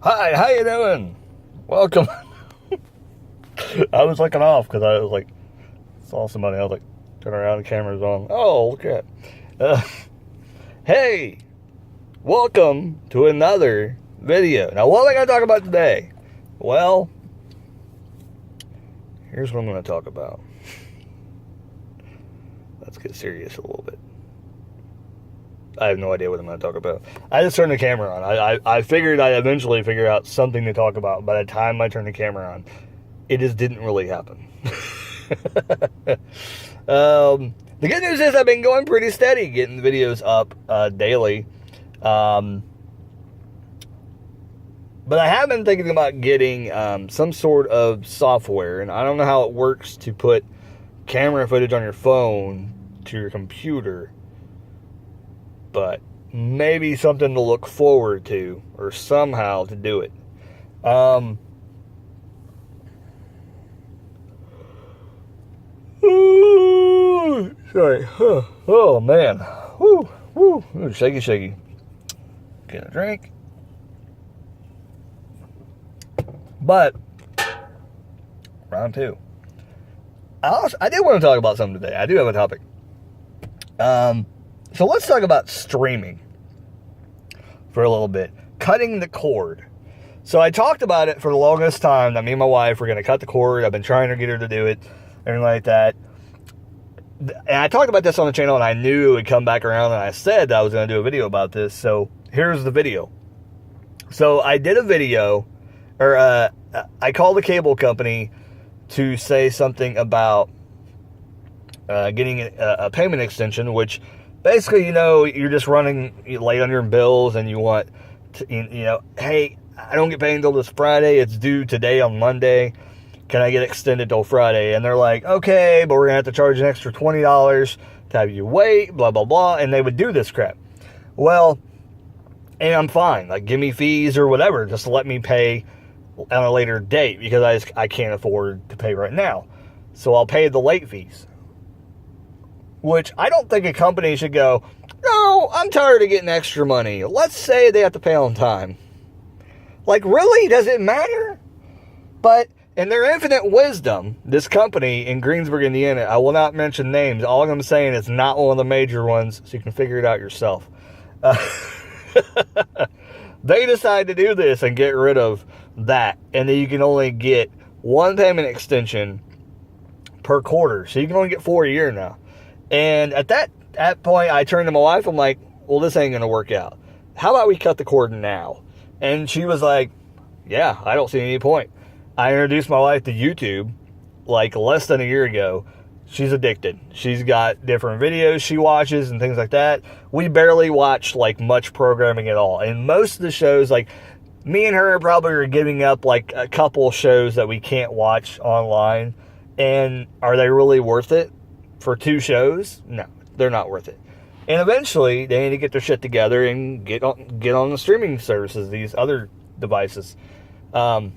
Hi, how you doing? Welcome. I was looking off because I was like, saw somebody. I was like, turn around, the camera's on. Oh, look at. Hey, welcome to another video. Now, what am I going to talk about today? Well, here's what I'm going to talk about. Let's get serious a little bit. I have no idea what I'm going to talk about. I just turned the camera on. I figured I'd eventually figure out something to talk about. By the time I turned the camera on, it just didn't really happen. The good news is I've been going pretty steady, getting videos up daily. But I have been thinking about getting some sort of software, and I don't know how it works to put camera footage on your phone to your computer. But maybe something to look forward to, or somehow to do it. Sorry. Oh, man. Woo, woo. Ooh, shaky, shaky. Get a drink. But, round two. I did want to talk about something today. I do have a topic. So let's talk about streaming for a little bit. Cutting the cord. So I talked about it for the longest time that me and my wife were going to cut the cord. I've been trying to get her to do it, everything like that. And I talked about this on the channel, and I knew it would come back around, and I said that I was going to do a video about this. So here's the video. So I did a video, or I called the cable company to say something about getting a payment extension, which basically, you're just running late on your bills and you want to, hey, I don't get paid until this Friday. It's due today on Monday. Can I get extended till Friday? And they're like, okay, but we're going to have to charge an extra $20 to have you wait, blah, blah, blah. And they would do this crap. Well, and I'm fine. Like, give me fees or whatever. Just let me pay on a later date because I can't afford to pay right now. So I'll pay the late fees. Which I don't think a company should go, no, I'm tired of getting extra money. Let's say they have to pay on time. Like, really? Does it matter? But in their infinite wisdom, this company in Greensburg, Indiana, I will not mention names. All I'm saying is not one of the major ones, so you can figure it out yourself. They decide to do this and get rid of that. And then you can only get one payment extension per quarter. So you can only get 4 a year now. And at that point, I turned to my wife. I'm like, well, this ain't going to work out. How about we cut the cord now? And she was like, yeah, I don't see any point. I introduced my wife to YouTube like less than a year ago. She's addicted. She's got different videos she watches and things like that. We barely watch like much programming at all. And most of the shows, like me and her probably are giving up like a couple shows that we can't watch online. And are they really worth it? For 2 shows? No, they're not worth it. And eventually, they need to get their shit together and get on the streaming services, these other devices. But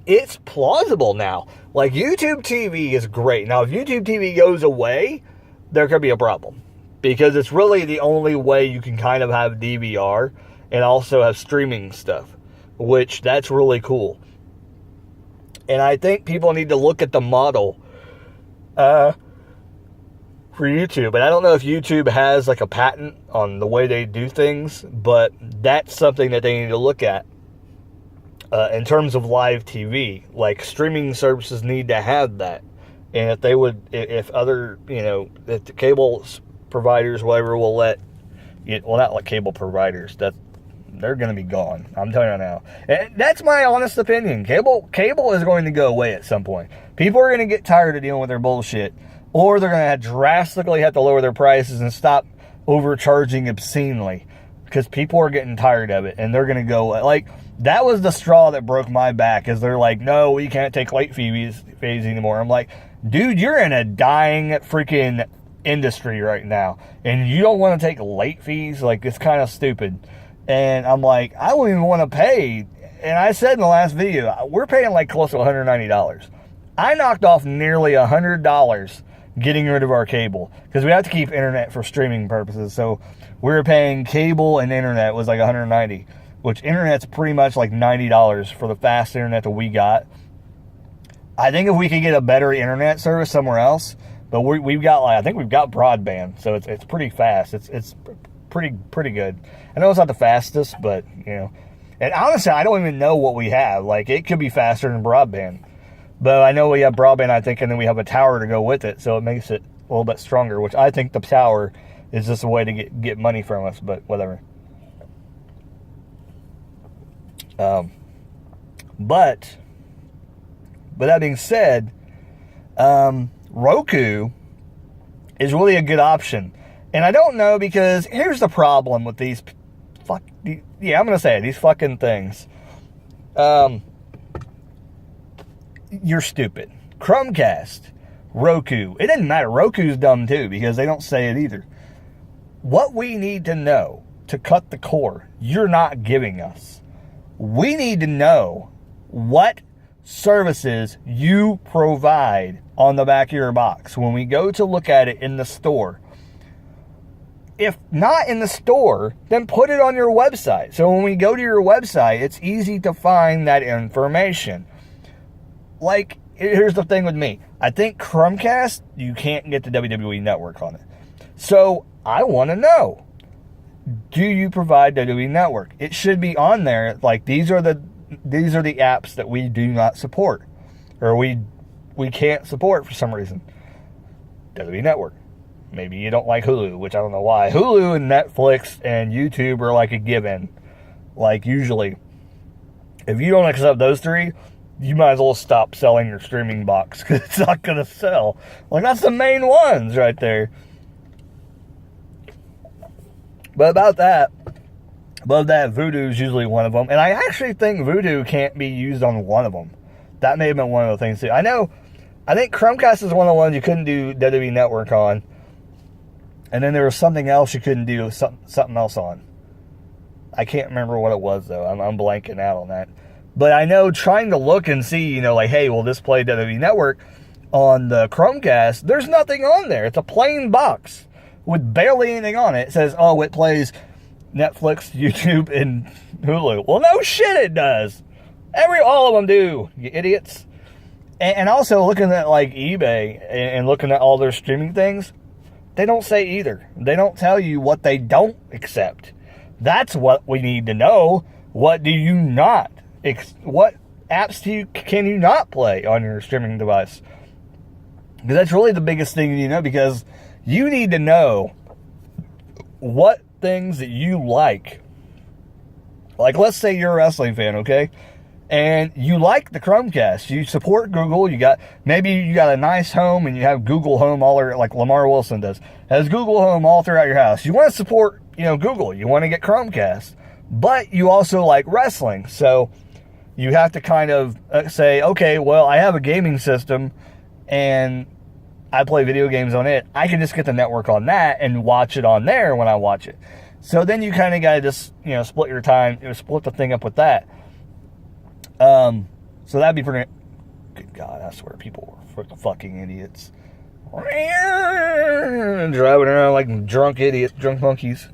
it's plausible now. Like, YouTube TV is great. Now, if YouTube TV goes away, there could be a problem. Because it's really the only way you can kind of have DVR and also have streaming stuff. Which, that's really cool. And I think people need to look at the model for YouTube. And I don't know if YouTube has like a patent on the way they do things, but that's something that they need to look at in terms of live TV. Like, streaming services need to have that. And if they would, if other, if the cable providers, whatever, will let, well, not like cable providers, that they're going to be gone. I'm telling you now. And that's my honest opinion. Cable is going to go away at some point. People are going to get tired of dealing with their bullshit. Or they're going to drastically have to lower their prices and stop overcharging obscenely. Because people are getting tired of it. And they're going to go, like, that was the straw that broke my back. Is they're like, no, we can't take late fees anymore. I'm like, dude, you're in a dying freaking industry right now. And you don't want to take late fees? Like, it's kind of stupid. And I'm like, I don't even want to pay. And I said in the last video, we're paying like close to $190. I knocked off nearly $100 getting rid of our cable because we have to keep internet for streaming purposes. So we were paying cable and internet was like $190. which internet's pretty much like $90 for the fast internet that we got. I think if we could get a better internet service somewhere else, but we've got like, I think we've got broadband, so it's pretty fast. It's pretty good. I know it's not the fastest, but you know, and honestly, I don't even know what we have. Like, it could be faster than broadband, but I know we have broadband, I think, and then we have a tower to go with it, so it makes it a little bit stronger. Which I think the tower is just a way to get money from us, but whatever. But that being said, Roku is really a good option. And I don't know, because here's the problem with these I'm going to say it, these fucking things. You're stupid. Chromecast, Roku. It doesn't matter. Roku's dumb too, because they don't say it either. What we need to know to cut the cord, you're not giving us. We need to know what services you provide on the back of your box when we go to look at it in the store. If not in the store, then put it on your website. So when we go to your website, it's easy to find that information. Like, here's the thing with me. I think Chromecast, you can't get the WWE Network on it. So I want to know, do you provide WWE Network? It should be on there. Like, these are the apps that we do not support, or we can't support for some reason. WWE Network. Maybe you don't like Hulu, which I don't know why. Hulu and Netflix and YouTube are like a given. Like, usually, if you don't accept those three, you might as well stop selling your streaming box, because it's not going to sell. Like, that's the main ones right there. But above that, Vudu is usually one of them. And I actually think Vudu can't be used on one of them. That may have been one of the things too. I think Chromecast is one of the ones you couldn't do WWE Network on. And then there was something else you couldn't do something else on. I can't remember what it was, though. I'm blanking out on that. But I know, trying to look and see, you know, like, hey, will this play WWE Network on the Chromecast? There's nothing on there. It's a plain box with barely anything on it. It says, oh, it plays Netflix, YouTube, and Hulu. Well, no shit it does. All of them do, you idiots. And also, looking at, like, eBay and looking at all their streaming things, they don't say either. They don't tell you what they don't accept. That's what we need to know. What do you not? What apps can you not play on your streaming device? Because that's really the biggest thing you know, because you need to know what things that you like. Like, let's say you're a wrestling fan, okay? And you like the Chromecast. You support Google. Maybe you got a nice home and you have Google Home all over, like Lamar Wilson does. Has Google Home all throughout your house. You want to support, Google. You want to get Chromecast. But you also like wrestling. So you have to kind of say, okay, well, I have a gaming system and I play video games on it. I can just get the network on that and watch it on there when I watch it. So then you kind of got to just, split your time, split the thing up with that. So that'd be pretty. Good God, I swear, people were fucking idiots. Driving around like drunk idiots, drunk monkeys.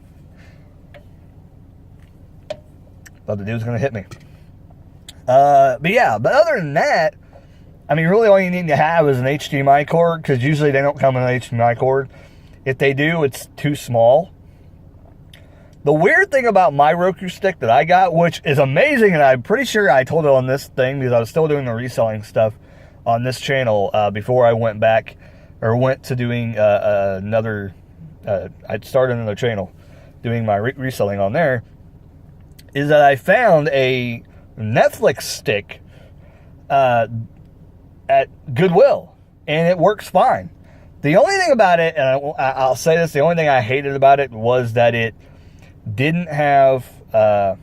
Thought the dude was gonna hit me. But other than that, I mean, really all you need to have is an HDMI cord, because usually they don't come in an HDMI cord. If they do, it's too small. The weird thing about my Roku stick that I got, which is amazing, and I'm pretty sure I told it on this thing because I was still doing the reselling stuff on this channel before I went back, or went to doing another, I'd started another channel doing my reselling on there, is that I found a Netflix stick at Goodwill, and it works fine. The only thing about it, and I'll say this, the only thing I hated about it was that it didn't have, it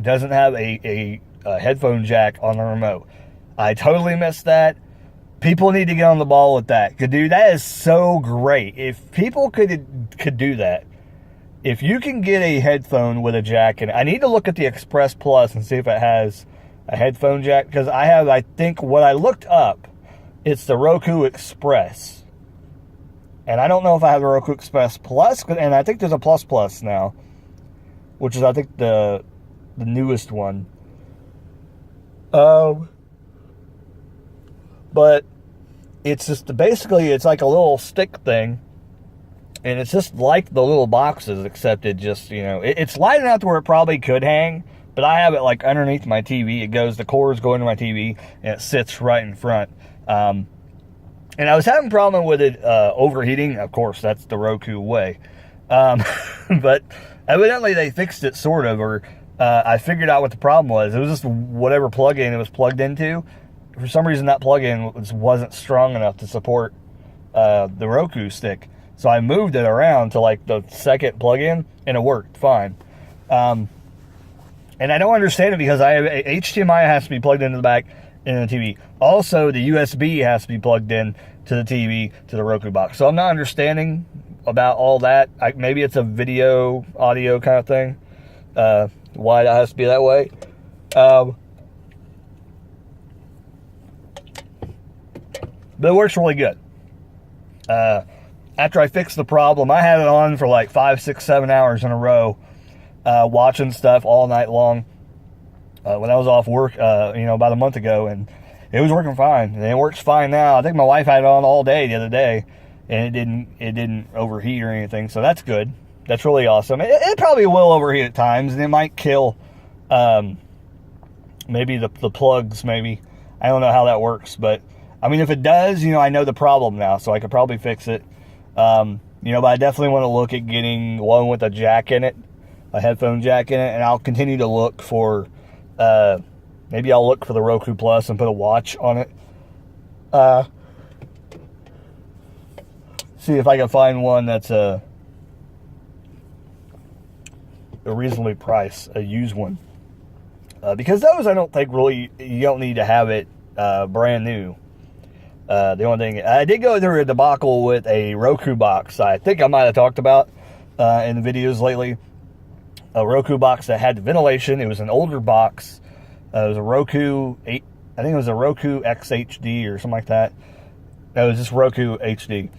doesn't have a headphone jack on the remote. I totally missed that. People need to get on the ball with that. Dude, that is so great. If people could do that, if you can get a headphone with a jack in it, I need to look at the Express Plus and see if it has a headphone jack, because I think what I looked up, it's the Roku Express. And I don't know if I have the Roku Express Plus, and I think there's a Plus now, which is I think the newest one. But it's just basically it's like a little stick thing, and it's just like the little boxes, except it just, you know, it's light enough to where it probably could hang, but I have it like underneath my TV. It goes, the cords go into my TV, and it sits right in front. And I was having a problem with it overheating. Of course, that's the Roku way. But evidently they fixed it, sort of, or I figured out what the problem was. It was just whatever plug-in it was plugged into. For some reason, that plug-in wasn't strong enough to support the Roku stick. So I moved it around to like the second plug-in, and it worked fine. And I don't understand it because I have HDMI has to be plugged into the back in the TV. Also, the USB has to be plugged in to the TV to the Roku box. So I'm not understanding about all that. Maybe it's a video, audio kind of thing. Why it has to be that way. But it works really good. After I fixed the problem, I had it on for like 5, 6, 7 hours in a row, watching stuff all night long. When I was off work, about a month ago, and it was working fine. And it works fine now. I think my wife had it on all day the other day, and it didn't overheat or anything. So that's good. That's really awesome. It probably will overheat at times, and it might kill maybe the plugs. Maybe, I don't know how that works, but I mean, if it does, I know the problem now, so I could probably fix it. But I definitely want to look at getting one with a jack in it, a headphone jack in it, and I'll continue to look for, maybe I'll look for the Roku Plus and put a watch on it. See if I can find one that's a reasonably priced, a used one. Because those, I don't think really, you don't need to have it brand new. The only thing, I did go through a debacle with a Roku box I think I might have talked about in the videos lately. A Roku box that had ventilation. It was an older box. It was a Roku 8, I think it was a Roku XHD or something like that. No, it was just Roku HD.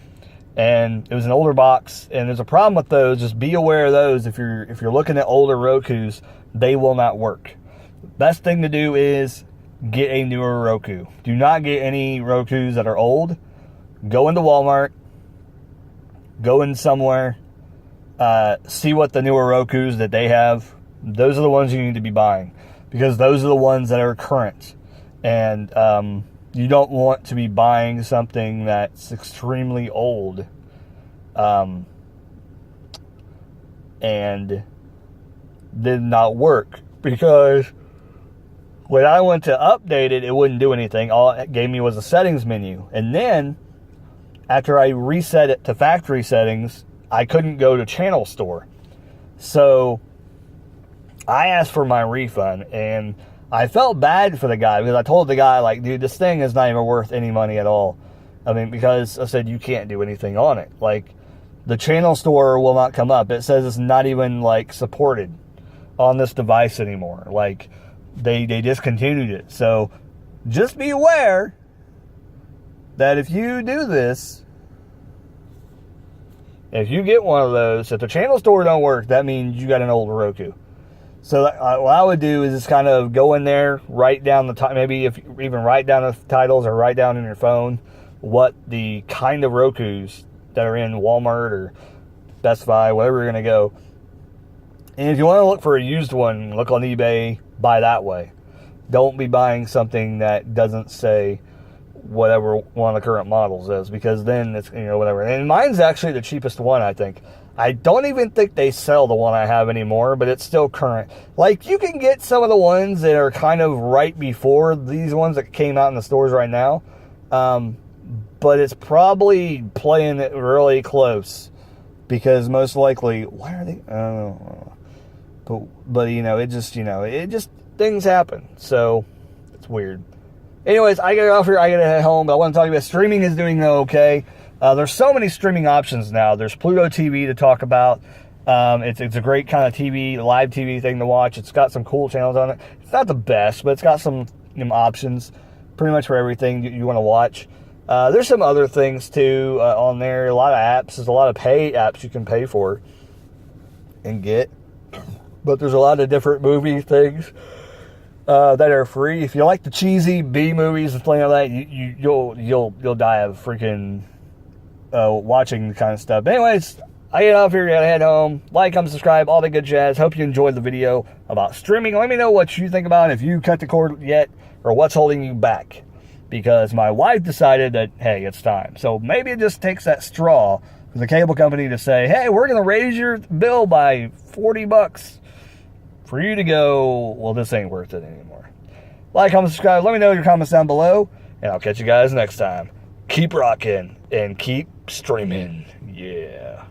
And it was an older box, and there's a problem with those. Just be aware of those. If you're looking at older Rokus, they will not work. Best thing to do is get a newer Roku. Do not get any Rokus that are old. Go into Walmart. Go in somewhere. See what the newer Rokus that they have. Those are the ones you need to be buying, because those are the ones that are current. And you don't want to be buying something that's extremely old. And did not work, because when I went to update it, it wouldn't do anything. All it gave me was a settings menu. And then, after I reset it to factory settings, I couldn't go to Channel Store. So, I asked for my refund, and I felt bad for the guy, because I told the guy, like, dude, this thing is not even worth any money at all. I mean, because I said, you can't do anything on it. Like, the Channel Store will not come up. It says it's not even, like, supported on this device anymore. Like, they discontinued it. So just be aware that if you do this, if you get one of those, if the Channel Store don't work, that means you got an old Roku. So what I would do is just kind of go in there, write down maybe if you even write down the titles, or write down in your phone what the kind of Rokus that are in Walmart or Best Buy, wherever you're going to go. And if you want to look for a used one, look on eBay, buy that way. Don't be buying something that doesn't say whatever one of the current models is, because then it's, whatever. And mine's actually the cheapest one, I think. I don't even think they sell the one I have anymore, but it's still current. Like, you can get some of the ones that are kind of right before these ones that came out in the stores right now. But it's probably playing it really close, because most likely, why are they? I don't know. But it just things happen. So it's weird. Anyways, I gotta get off here. I gotta head home. But I want to talk about streaming is doing okay. There's so many streaming options now. There's Pluto TV to talk about. It's a great kind of TV, live TV thing to watch. It's got some cool channels on it. It's not the best, but it's got some options pretty much for everything you want to watch. There's some other things too on there. A lot of apps. There's a lot of pay apps you can pay for and get. but there's a lot of different movie things that are free. If you like the cheesy B movies and things like that, you'll die of freaking watching the kind of stuff. But anyways, I get off here, gotta head home. Like, comment, subscribe, all that good jazz. Hope you enjoyed the video about streaming. Let me know what you think about it, if you cut the cord yet, or what's holding you back. Because my wife decided that, hey, it's time. So maybe it just takes that straw for the cable company to say, hey, we're going to raise your bill by $40 for you to go, well, this ain't worth it anymore. Like, comment, subscribe. Let me know your comments down below, and I'll catch you guys next time. Keep rocking and keep streaming. Yeah.